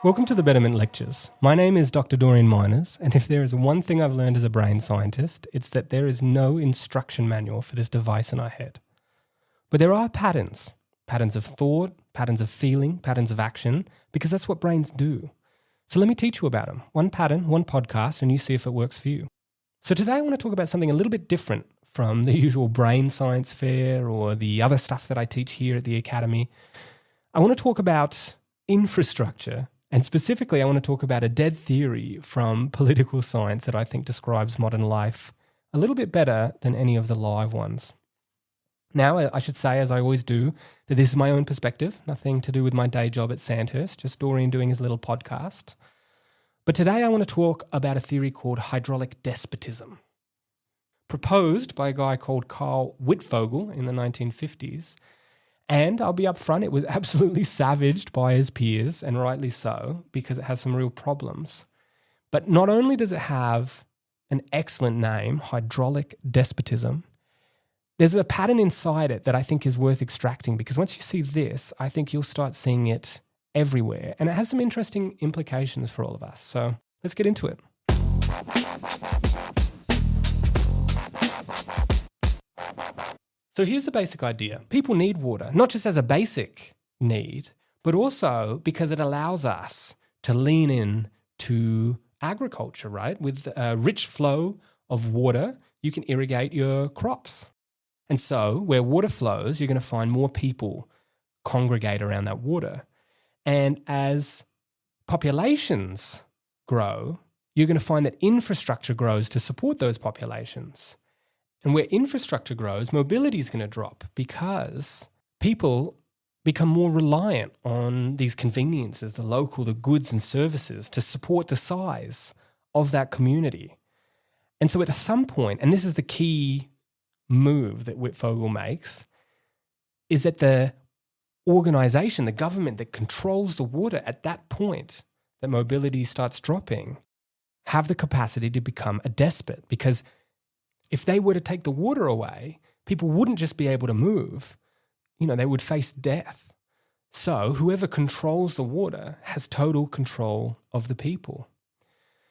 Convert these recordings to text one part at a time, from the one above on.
Welcome to the Betterment Lectures. My name is Dr. Dorian Miners, and if there is one thing I've learned as a brain scientist, it's that there is no instruction manual for this device in our head. But there are patterns of thought, patterns of feeling, patterns of action, because that's what brains do. So let me teach you about them. One pattern, one podcast, and you see if it works for you. So today I want to talk about something a little bit different from the usual brain science fair or the other stuff that I teach here at the Academy. I want to talk about infrastructure. And specifically, I want to talk about a dead theory from political science that I think describes modern life a little bit better than any of the live ones. Now, I should say, as I always do, that this is my own perspective, nothing to do with my day job at Sandhurst, just Dorian doing his little podcast. But today I want to talk about a theory called hydraulic despotism, proposed by a guy called Karl Wittfogel in the 1950s. And I'll be upfront, it was absolutely savaged by his peers, and rightly so, because it has some real problems. But not only does it have an excellent name, hydraulic despotism, there's a pattern inside it that I think is worth extracting, because once you see this, I think you'll start seeing it everywhere. And it has some interesting implications for all of us. So let's get into it. So here's the basic idea. People need water, not just as a basic need, but also because it allows us to lean in to agriculture, right? With a rich flow of water, you can irrigate your crops. And so where water flows, you're going to find more people congregate around that water. And as populations grow, you're going to find that infrastructure grows to support those populations. And where infrastructure grows, mobility is going to drop because people become more reliant on these conveniences, the goods and services to support the size of that community. And so at some point, and this is the key move that Wittfogel makes, is that the organization, the government that controls the water at that point that mobility starts dropping, have the capacity to become a despot, because if they were to take the water away, people wouldn't just be able to move, they would face death. So whoever controls the water has total control of the people.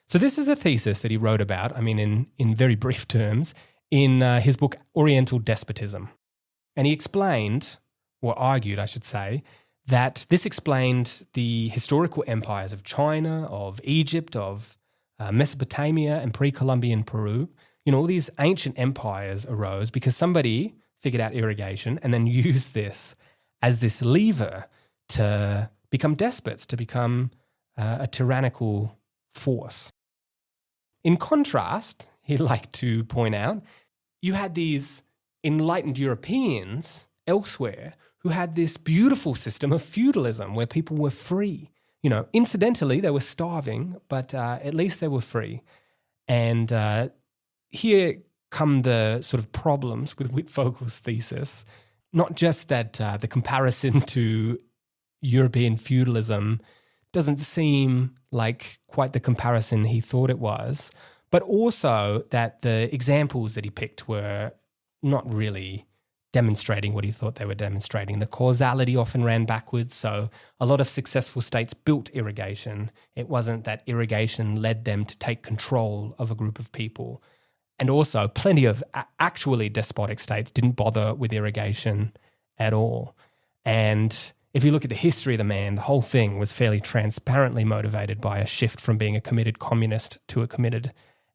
So this is a thesis that he wrote about, in very brief terms, in his book, Oriental Despotism. And he explained, or argued, I should say, that this explained the historical empires of China, of Egypt, of Mesopotamia and pre-Columbian Peru. All these ancient empires arose because somebody figured out irrigation and then used this as this lever to become despots, to become a tyrannical force. In contrast, he'd like to point out, you had these enlightened Europeans elsewhere who had this beautiful system of feudalism where people were free. Incidentally, they were starving, but at least they were free. And here come the sort of problems with Wittfogel's thesis, not just that the comparison to European feudalism doesn't seem like quite the comparison he thought it was, but also that the examples that he picked were not really demonstrating what he thought they were demonstrating. The causality often ran backwards, so a lot of successful states built irrigation. It wasn't that irrigation led them to take control of a group of people. And also, plenty of actually despotic states didn't bother with irrigation at all. And if you look at the history of the man, the whole thing was fairly transparently motivated by a shift from being a committed communist to a committed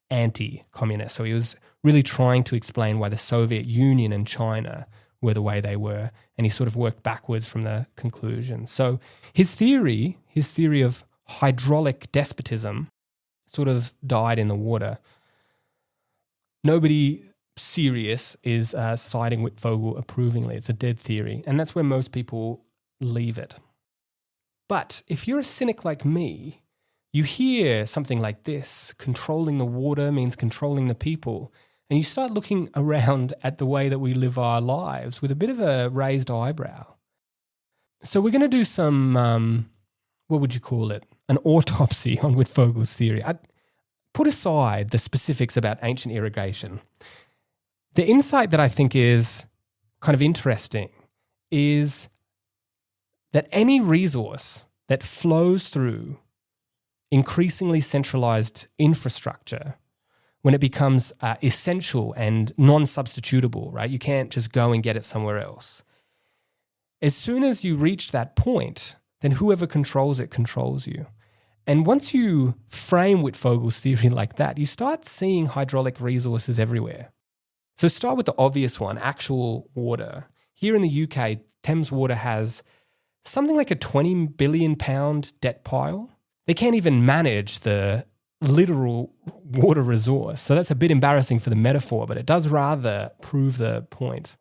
anti-communist. So he was really trying to explain why the Soviet Union and China were the way they were, and he sort of worked backwards from the conclusion. So his theory of hydraulic despotism sort of died in the water. Nobody serious is citing Wittfogel approvingly. It's a dead theory, and that's where most people leave it. But if you're a cynic like me, you hear something like this, controlling the water means controlling the people, and you start looking around at the way that we live our lives with a bit of a raised eyebrow. So we're going to do some, what would you call it, an autopsy on Wittfogel's theory. Put aside the specifics about ancient irrigation. The insight that I think is kind of interesting is that any resource that flows through increasingly centralized infrastructure, when it becomes essential and non-substitutable, right? You can't just go and get it somewhere else. As soon as you reach that point, then whoever controls it controls you. And once you frame Wittfogel's theory like that, you start seeing hydraulic resources everywhere. So start with the obvious one, actual water. Here in the UK, Thames Water has something like a £20 billion debt pile. They can't even manage the literal water resource. So that's a bit embarrassing for the metaphor, but it does rather prove the point.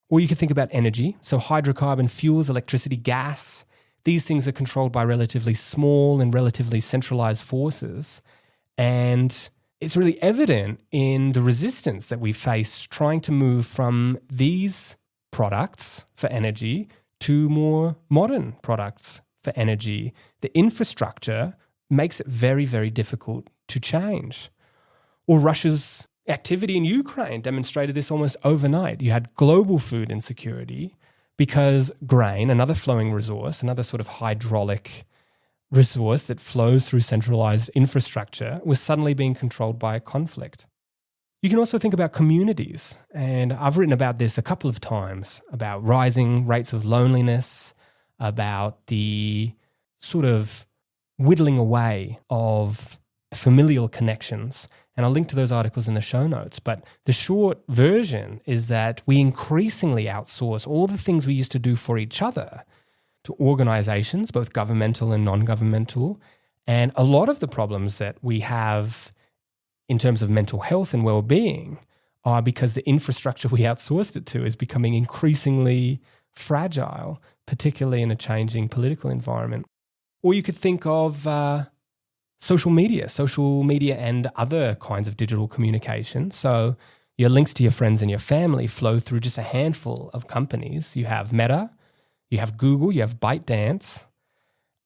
Or you could think about energy. So hydrocarbon fuels, electricity, gas. These things are controlled by relatively small and relatively centralized forces. And it's really evident in the resistance that we face trying to move from these products for energy to more modern products for energy. The infrastructure makes it very, very difficult to change. Or Russia's activity in Ukraine demonstrated this almost overnight. You had global food insecurity because grain, another flowing resource, another sort of hydraulic resource that flows through centralized infrastructure, was suddenly being controlled by a conflict. You can also think about communities, and I've written about this a couple of times, about rising rates of loneliness, about the sort of whittling away of familial connections. And I'll link to those articles in the show notes. But the short version is that we increasingly outsource all the things we used to do for each other to organizations, both governmental and non-governmental. And a lot of the problems that we have in terms of mental health and well-being are because the infrastructure we outsourced it to is becoming increasingly fragile, particularly in a changing political environment. Or you could think of social media and other kinds of digital communication. So your links to your friends and your family flow through just a handful of companies. You have Meta, you have Google, you have ByteDance.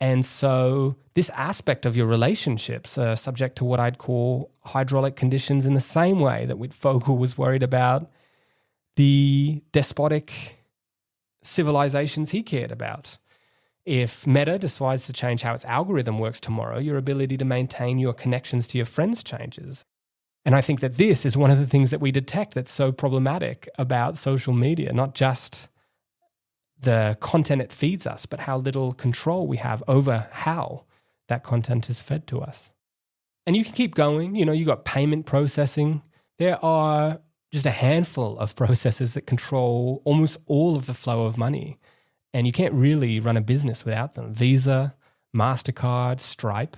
And so this aspect of your relationships are subject to what I'd call hydraulic conditions in the same way that Wittfogel was worried about the despotic civilizations he cared about. If Meta decides to change how its algorithm works tomorrow, your ability to maintain your connections to your friends changes. And I think that this is one of the things that we detect that's so problematic about social media, not just the content it feeds us, but how little control we have over how that content is fed to us. And you can keep going. You got payment processing. There are just a handful of processes that control almost all of the flow of money. And you can't really run a business without them. Visa, MasterCard, Stripe.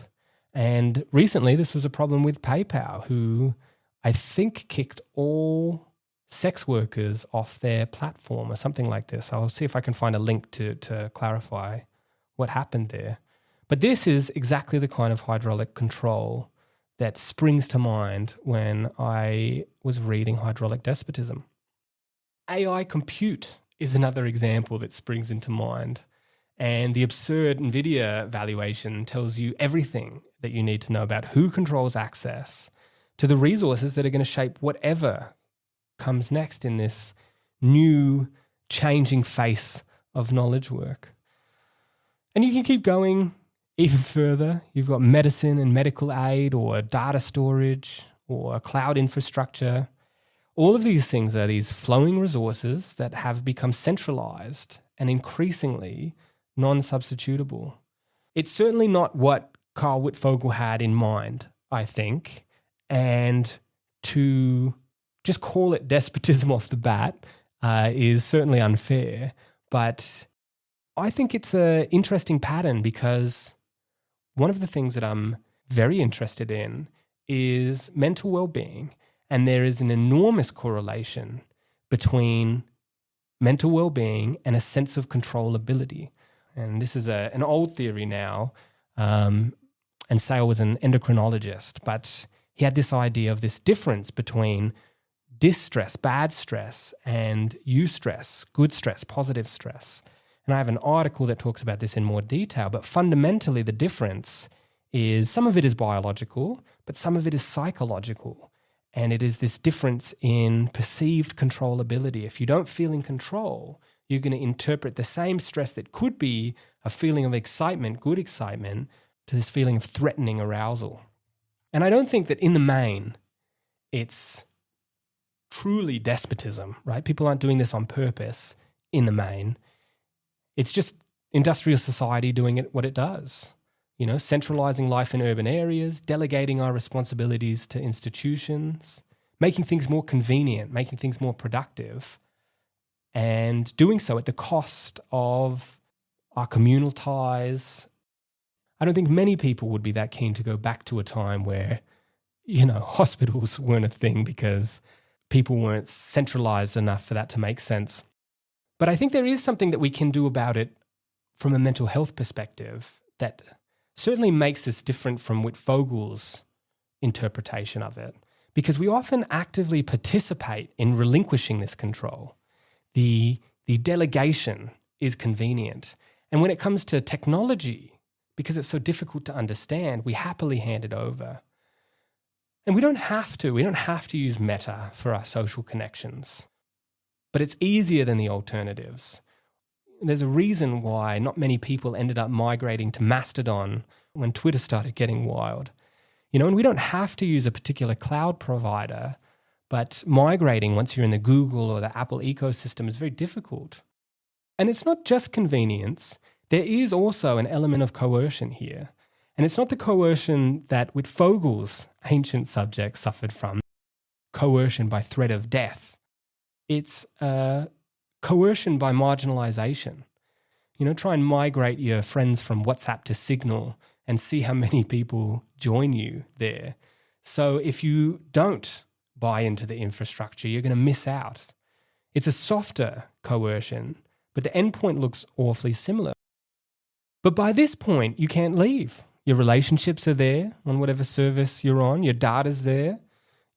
And recently this was a problem with PayPal, who I think kicked all sex workers off their platform or something like this. I'll see if I can find a link to clarify what happened there. But this is exactly the kind of hydraulic control that springs to mind when I was reading Hydraulic Despotism. AI compute is another example that springs into mind. And the absurd Nvidia valuation tells you everything that you need to know about who controls access to the resources that are going to shape whatever comes next in this new changing face of knowledge work. And you can keep going even further. You've got medicine and medical aid, or data storage, or cloud infrastructure. All of these things are these flowing resources that have become centralized and increasingly non-substitutable. It's certainly not what Karl Wittfogel had in mind, I think. And to just call it despotism off the bat is certainly unfair. But I think it's an interesting pattern, because one of the things that I'm very interested in is mental well-being. And there is an enormous correlation between mental well-being and a sense of controllability. And this is an old theory now. And Sale was an endocrinologist, but he had this idea of this difference between distress, bad stress, and eustress, good stress, positive stress. And I have an article that talks about this in more detail, but fundamentally the difference is some of it is biological, but some of it is psychological. And it is this difference in perceived controllability. If you don't feel in control, you're going to interpret the same stress that could be a feeling of excitement, good excitement, to this feeling of threatening arousal. And I don't think that in the main it's truly despotism, right? People aren't doing this on purpose in the main. It's just industrial society doing it what it does. You know, centralizing life in urban areas, delegating our responsibilities to institutions, making things more convenient, making things more productive, and doing so at the cost of our communal ties. I don't think many people would be that keen to go back to a time where, you know, hospitals weren't a thing because people weren't centralized enough for that to make sense. But I think there is something that we can do about it from a mental health perspective that certainly makes this different from Wittfogel's interpretation of it, because we often actively participate in relinquishing this control. The delegation is convenient. And when it comes to technology, because it's so difficult to understand, we happily hand it over. And we don't have to. We don't have to use Meta for our social connections. But it's easier than the alternatives. There's a reason why not many people ended up migrating to Mastodon when Twitter started getting wild. You know, and we don't have to use a particular cloud provider, but migrating once you're in the Google or the Apple ecosystem is very difficult. And it's not just convenience. There is also an element of coercion here. And it's not the coercion that Wittfogel's ancient subjects suffered from, coercion by threat of death. It's coercion by marginalization. You know, try and migrate your friends from WhatsApp to Signal and see how many people join you there. So if you don't buy into the infrastructure, you're going to miss out. It's a softer coercion, but the endpoint looks awfully similar. But by this point, you can't leave. Your relationships are there on whatever service you're on. Your data's there.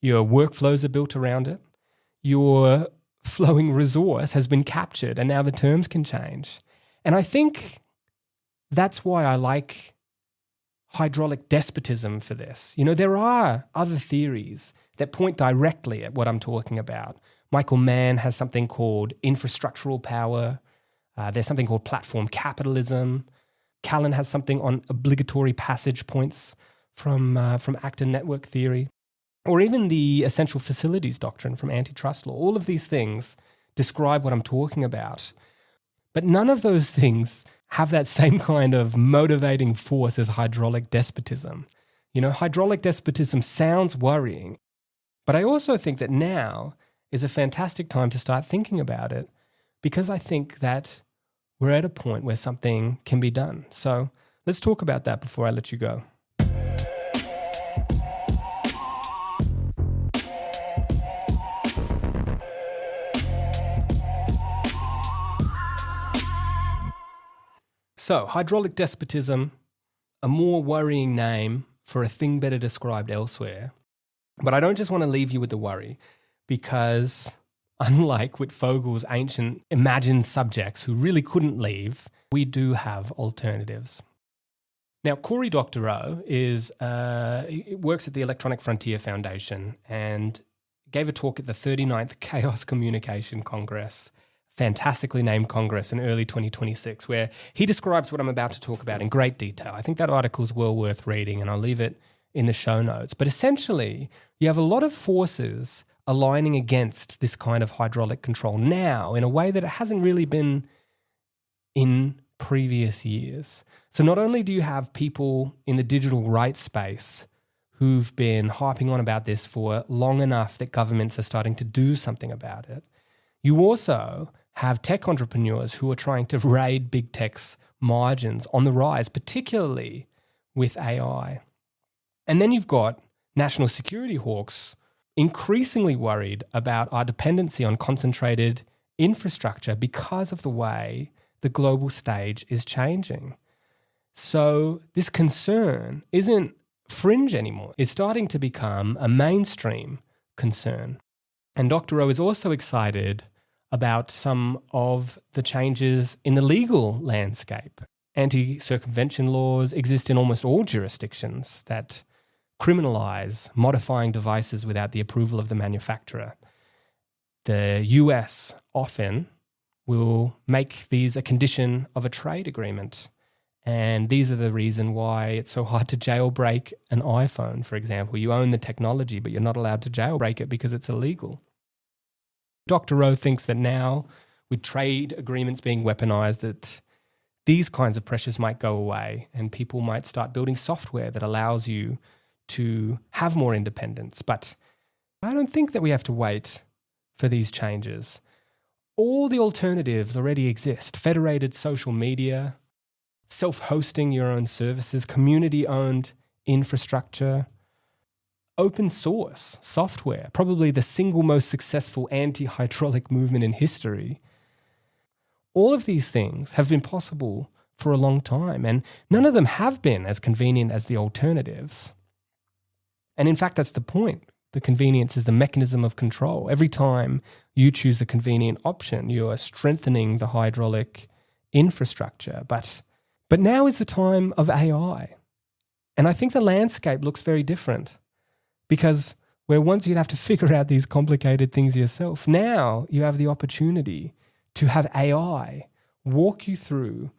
Your workflows are built around it. Your flowing resource has been captured, and now the terms can change. And I think that's why I like hydraulic despotism for this. You know, there are other theories that point directly at what I'm talking about. Michael Mann has something called infrastructural power. There's something called platform capitalism. Callon has something on obligatory passage points from actor network theory, or even the essential facilities doctrine from antitrust law. All of these things describe what I'm talking about. But none of those things have that same kind of motivating force as hydraulic despotism. You know, hydraulic despotism sounds worrying, but I also think that now is a fantastic time to start thinking about it, because I think that we're at a point where something can be done. So let's talk about that before I let you go. So, hydraulic despotism, a more worrying name for a thing better described elsewhere. But I don't just want to leave you with the worry, because unlike Wittfogel's ancient imagined subjects who really couldn't leave, we do have alternatives. Now, Cory Doctorow works at the Electronic Frontier Foundation and gave a talk at the 39th Chaos Communication Congress, fantastically named Congress, in early 2026, where he describes what I'm about to talk about in great detail. I think that article is well worth reading, and I'll leave it in the show notes. But essentially, you have a lot of forces aligning against this kind of hydraulic control now in a way that it hasn't really been in previous years. So not only do you have people in the digital rights space who've been harping on about this for long enough that governments are starting to do something about it, you also have tech entrepreneurs who are trying to raid big tech's margins on the rise, particularly with AI. And then you've got national security hawks increasingly worried about our dependency on concentrated infrastructure because of the way the global stage is changing. So this concern isn't fringe anymore. It's starting to become a mainstream concern. And Doctorow is also excited about some of the changes in the legal landscape. Anti-circumvention laws exist in almost all jurisdictions that criminalize modifying devices without the approval of the manufacturer. The US often will make these a condition of a trade agreement. And these are the reason why it's so hard to jailbreak an iPhone, for example. You own the technology, but you're not allowed to jailbreak it because it's illegal. Doctorow thinks that now, with trade agreements being weaponized, that these kinds of pressures might go away and people might start building software that allows you to have more independence. But I don't think that we have to wait for these changes. All the alternatives already exist. Federated social media, self-hosting your own services, community-owned infrastructure, open source software, probably the single most successful anti-hydraulic movement in history. All of these things have been possible for a long time, and none of them have been as convenient as the alternatives. And in fact, that's the point. The convenience is the mechanism of control. Every time you choose the convenient option, you are strengthening the hydraulic infrastructure. But now is the time of AI. And I think the landscape looks very different, because where once you'd have to figure out these complicated things yourself, now you have the opportunity to have AI walk you through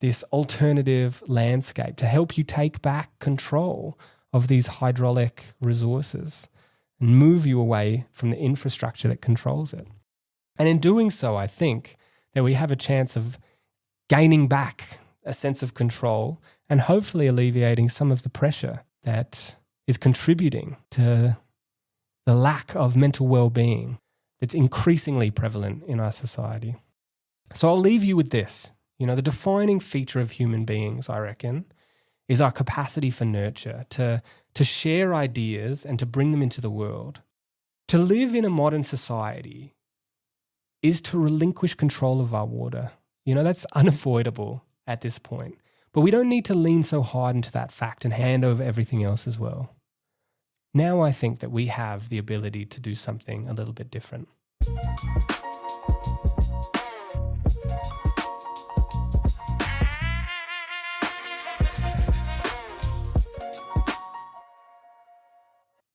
this alternative landscape to help you take back control of these hydraulic resources and move you away from the infrastructure that controls it. And in doing so, I think that we have a chance of gaining back a sense of control and hopefully alleviating some of the pressure that is contributing to the lack of mental well-being that's increasingly prevalent in our society. So I'll leave you with this. The defining feature of human beings, I reckon, is our capacity for nurture, to share ideas and to bring them into the world. To live in a modern society is to relinquish control of our water. That's unavoidable at this point. But we don't need to lean so hard into that fact and hand over everything else as well. Now I think that we have the ability to do something a little bit different.